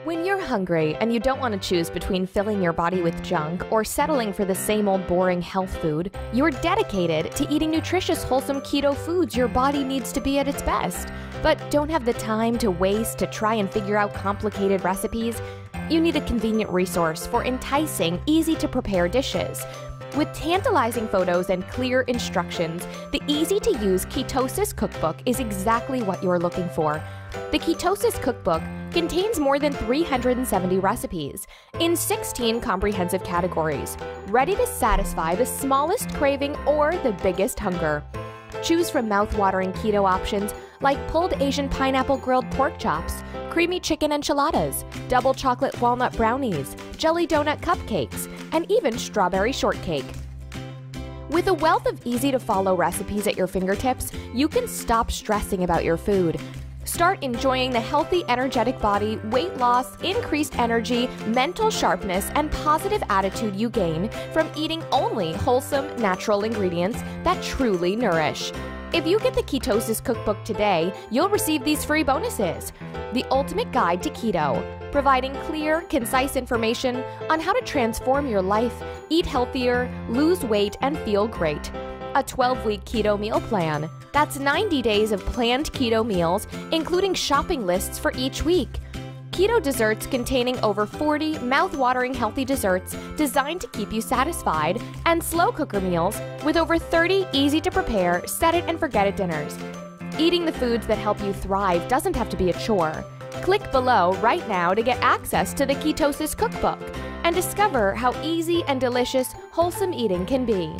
When you're hungry and you don't want to choose between filling your body with junk or settling for the same old boring health food, you're dedicated to eating nutritious, wholesome keto foods your body needs to be at its best, but don't have the time to waste to try and figure out complicated recipes, you need a convenient resource for enticing, easy-to-prepare dishes. With tantalizing photos and clear instructions, the easy-to-use Ketosis Cookbook is exactly what you're looking for. The Ketosis Cookbook contains more than 370 recipes in 16 comprehensive categories, ready to satisfy the smallest craving or the biggest hunger. Choose from mouth-watering keto options like pulled Asian pineapple grilled pork chops, creamy chicken enchiladas, double chocolate walnut brownies, jelly donut cupcakes, and even strawberry shortcake. With a wealth of easy-to-follow recipes at your fingertips, you can stop stressing about your food. Start enjoying the healthy, energetic body, weight loss, increased energy, mental sharpness, and positive attitude you gain from eating only wholesome, natural ingredients that truly nourish. If you get the Ketosis Cookbook today, you'll receive these free bonuses. The Ultimate Guide to Keto, providing clear, concise information on how to transform your life, eat healthier, lose weight, and feel great. A 12-week keto meal plan. That's 90 days of planned keto meals, including shopping lists for each week. Keto desserts containing over 40 mouth-watering healthy desserts designed to keep you satisfied, and slow cooker meals with over 30 easy-to-prepare, set-it-and-forget-it dinners. Eating the foods that help you thrive doesn't have to be a chore. Click below right now to get access to the Ketosis Cookbook and discover how easy and delicious wholesome eating can be.